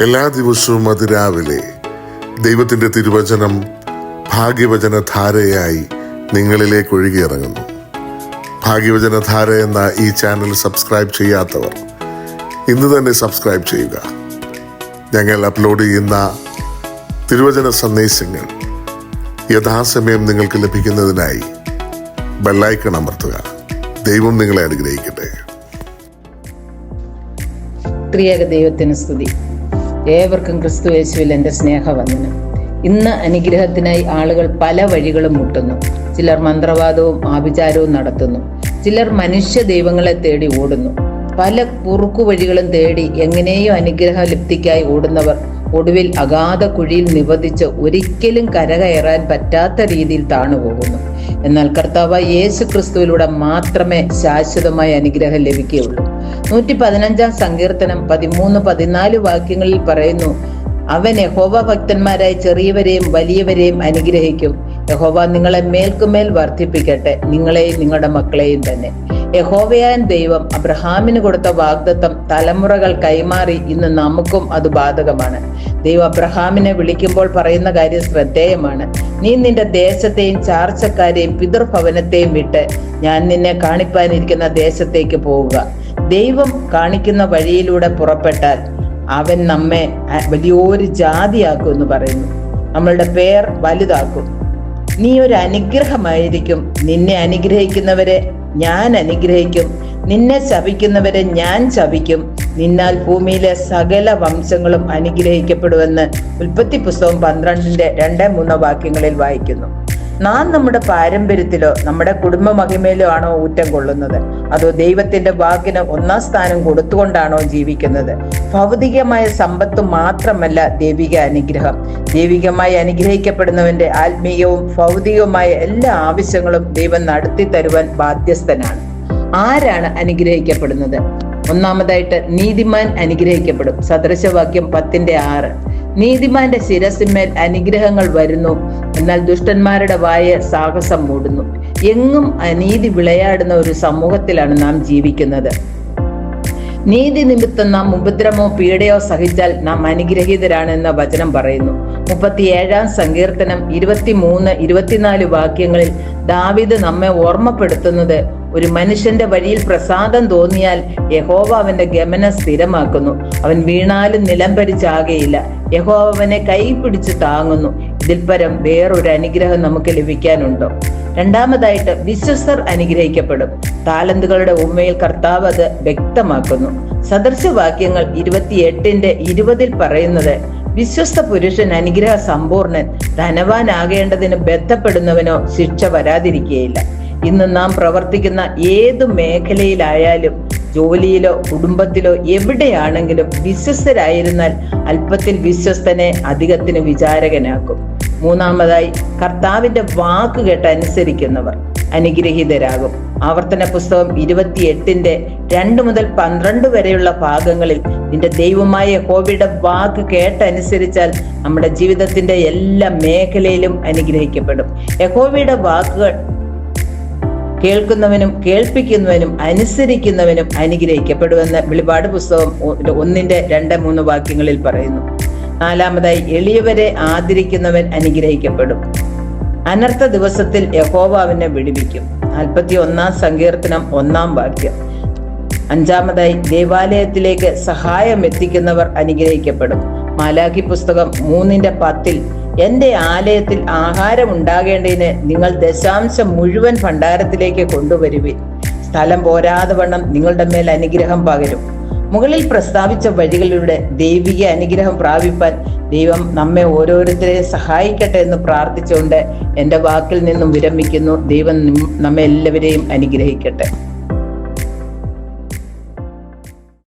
എല്ലാ ദിവസവും അതിരാവിലെ ദൈവത്തിൻ്റെ തിരുവചനം ഭാഗ്യവചനധാരയായി നിങ്ങളിലേക്ക് ഒഴുകിയിറങ്ങുന്നു. ഭാഗ്യവചനധാര എന്ന ഈ ചാനൽ സബ്സ്ക്രൈബ് ചെയ്യാത്തവർ ഇന്ന് തന്നെ സബ്സ്ക്രൈബ് ചെയ്യുക. ഞങ്ങൾ അപ്ലോഡ് ചെയ്യുന്ന തിരുവചന സന്ദേശങ്ങൾ യഥാസമയം നിങ്ങൾക്ക് ലഭിക്കുന്നതിനായി ബെല്ലൈക്കൺ അമർത്തുക. ദൈവം നിങ്ങളെ അനുഗ്രഹിക്കട്ടെ. ത്രിയേക ദൈവത്തിന് സ്തുതി. ഏവർക്കും ക്രിസ്തു യേശുവിൽ എൻ്റെ സ്നേഹവന്ദനം. ഇന്ന് അനുഗ്രഹത്തിനായി ആളുകൾ പല വഴികളും മുട്ടുന്നു. ചിലർ മന്ത്രവാദവും ആഭിചാരവും നടത്തുന്നു. ചിലർ മനുഷ്യ ദൈവങ്ങളെ തേടി ഓടുന്നു. പല കുറുക്കു വഴികളും തേടി എങ്ങനെയോ അനുഗ്രഹ ലബ്ധിക്കായി ഓടുന്നവർ ഒടുവിൽ അഗാധ കുഴിയിൽ നിബന്ധിച്ച് ഒരിക്കലും കരകയറാൻ പറ്റാത്ത രീതിയിൽ താണുപോകുന്നു. എന്നാൽ കർത്താവ് യേശു ക്രിസ്തുവിലൂടെ മാത്രമേ ശാശ്വതമായ അനുഗ്രഹം ലഭിക്കുകയുള്ളൂ. 115 സങ്കീർത്തനം 13-14 വാക്യങ്ങളിൽ പറയുന്നു, അവൻ യഹോവ ഭക്തന്മാരായ ചെറിയവരെയും വലിയവരെയും അനുഗ്രഹിക്കും. യഹോവ നിങ്ങളെ മേൽക്കുമേൽ വർദ്ധിപ്പിക്കട്ടെ, നിങ്ങളെയും നിങ്ങളുടെ മക്കളെയും തന്നെ. യഹോവയായ ദൈവം അബ്രഹാമിന് കൊടുത്ത വാഗ്ദത്തം തലമുറകൾ കൈമാറി ഇന്ന് നമുക്കും അത് ബാധകമാണ്. ദൈവം അബ്രഹാമിനെ വിളിക്കുമ്പോൾ പറയുന്ന കാര്യം ശ്രദ്ധേയമാണ്. നീ നിന്റെ ദേശത്തെയും ചാർച്ചക്കാരെയും പിതൃഭവനത്തെയും വിട്ട് ഞാൻ നിന്നെ കാണിപ്പാനിരിക്കുന്ന ദേശത്തേക്ക് പോവുക. ദൈവം കാണിക്കുന്ന വഴിയിലൂടെ പുറപ്പെട്ടാൽ അവൻ നമ്മെ വലിയൊരു ജാതിയാക്കും എന്ന് പറയുന്നു. നമ്മളുടെ പേർ വലുതാക്കും. നീ ഒരു അനുഗ്രഹമായിരിക്കും. നിന്നെ അനുഗ്രഹിക്കുന്നവരെ ഞാൻ അനുഗ്രഹിക്കും, നിന്നെ ശപിക്കുന്നവരെ ഞാൻ ശപിക്കും. നിന്നാൽ ഭൂമിയിലെ സകല വംശങ്ങളും അനുഗ്രഹിക്കപ്പെടുമെന്ന് ഉൽപ്പത്തി പുസ്തകം 12-2-3 വാക്യങ്ങളിൽ വായിക്കുന്നു. നാം നമ്മുടെ പാരമ്പര്യത്തിലോ നമ്മുടെ കുടുംബ മഹിമയിലോ ആണോ ഊറ്റം കൊള്ളുന്നത്? അതോ ദൈവത്തിന്റെ വാക്കിന് 1-ാം സ്ഥാനം കൊടുത്തുകൊണ്ടാണോ ജീവിക്കുന്നത്? ഭൗതികമായ സമ്പത്ത് മാത്രമല്ല ദൈവിക അനുഗ്രഹം. ദൈവികമായി അനുഗ്രഹിക്കപ്പെടുന്നവന്റെ ആത്മീയവും ഭൗതികവുമായ എല്ലാ ആവശ്യങ്ങളും ദൈവം നടത്തി തരുവാൻ ബാധ്യസ്ഥനാണ്. ആരാണ് അനുഗ്രഹിക്കപ്പെടുന്നത്? ഒന്നാമതായിട്ട് നീതിമാൻ അനുഗ്രഹിക്കപ്പെടും. സദൃശവാക്യം 10:6. നീതിമാന്റെ ശിരസിന്മേൽ അനുഗ്രഹങ്ങൾ വരുന്നു, എന്നാൽ ദുഷ്ടന്മാരുടെ വായ സാഹസം മൂടുന്നു. എങ്ങും അനീതി വിളയാടുന്ന ഒരു സമൂഹത്തിലാണ് നാം ജീവിക്കുന്നത്. നീതി നിമിത്തം നാം ഉപദ്രവമോ പീഡയോ സഹിച്ചാൽ നാം അനുഗ്രഹീതരാണെന്ന വചനം പറയുന്നു. 37-ാം സങ്കീർത്തനം 23-24 വാക്യങ്ങളിൽ ദാവീദ് നമ്മെ ഓർമ്മപ്പെടുത്തുന്നത്, ഒരു മനുഷ്യന്റെ വഴിയിൽ പ്രസാദം തോന്നിയാൽ യഹോവ അവന്റെ ഗമനം സ്ഥിരമാക്കുന്നു. അവൻ വീണാലും നിലംപരിച്ചാകയില്ല. യഹോവ അവനെ കൈ പിടിച്ച് താങ്ങുന്നു. ഇതിൽ പരം വേറൊരു അനുഗ്രഹം നമുക്ക് ലഭിക്കാനുണ്ടോ? രണ്ടാമതായിട്ട് വിശ്വസ്തർ അനുഗ്രഹിക്കപ്പെടും. താലന്തുകളുടെ ഉമ്മയിൽ കർത്താവ് അത് വ്യക്തമാക്കുന്നു. സദൃശവാക്യങ്ങൾ 28-20 പറയുന്നത്, വിശ്വസ്ത പുരുഷൻ അനുഗ്രഹ സമ്പൂർണൻ, ധനവാനാകേണ്ടതിന് ബന്ധപ്പെടുന്നവനോ ശിക്ഷ വരാതിരിക്കുകയില്ല. ഇന്ന് നാം പ്രവർത്തിക്കുന്ന ഏതു മേഖലയിലായാലും, ജോലിയിലോ കുടുംബത്തിലോ എവിടെയാണെങ്കിലും വിശ്വസ്തരായിരുന്നാൽ അല്പത്തിൽ വിശ്വസ്തനെ അധികത്തിന് വിചാരകനാക്കും. മൂന്നാമതായി കർത്താവിന്റെ വാക്ക് കേട്ട് അനുസരിക്കുന്നവർ അനുഗ്രഹീതരാകും. ആവർത്തന പുസ്തകം 28-2-12 വരെയുള്ള ഭാഗങ്ങളിൽ നിന്റെ ദൈവമായ യഹോവയുടെ വാക്ക് കേട്ടനുസരിച്ചാൽ നമ്മുടെ ജീവിതത്തിന്റെ എല്ലാ മേഖലയിലും അനുഗ്രഹിക്കപ്പെടും. യഹോവയുടെ വാക്കുകൾ കേൾക്കുന്നവനും കേൾപ്പിക്കുന്നവനും അനുസരിക്കുന്നവനും അനുഗ്രഹിക്കപ്പെടുമെന്ന് വെളിപാട് പുസ്തകം 1-2-3 വാക്യങ്ങളിൽ പറയുന്നു. നാലാമതായി എളിയവരെ ആദരിക്കുന്നവൻ അനുഗ്രഹിക്കപ്പെടും. അനർത്ഥ ദിവസത്തിൽ യഹോവ അവനെ വിടുവിക്കും. 41-ാം സങ്കീർത്തനം 1-ാം വാക്യം. അഞ്ചാമതായി ദേവാലയത്തിലേക്ക് സഹായം എത്തിക്കുന്നവർ അനുഗ്രഹിക്കപ്പെടും. മാലാഖി പുസ്തകം 3-10 എന്റെ ആലയത്തിൽ ആഹാരം ഉണ്ടാകേണ്ടതിന് നിങ്ങൾ ദശാംശം മുഴുവൻ ഭണ്ഡാരത്തിലേക്ക് കൊണ്ടുവരുവിൻ. സ്ഥലം പോരാതെ വണ്ണം നിങ്ങളുടെ മേൽ അനുഗ്രഹം പകരും. മുകളിൽ പ്രസ്താവിച്ച വഴികളിലൂടെ ദൈവിക അനുഗ്രഹം പ്രാപിപ്പാൻ ദൈവം നമ്മെ ഓരോരുത്തരെയും സഹായിക്കട്ടെ എന്ന് പ്രാർത്ഥിച്ചുകൊണ്ട് എൻ്റെ വാക്കിൽ നിന്നും വിരമിക്കുന്നു. ദൈവം നമ്മെ എല്ലാവരെയും അനുഗ്രഹിക്കട്ടെ.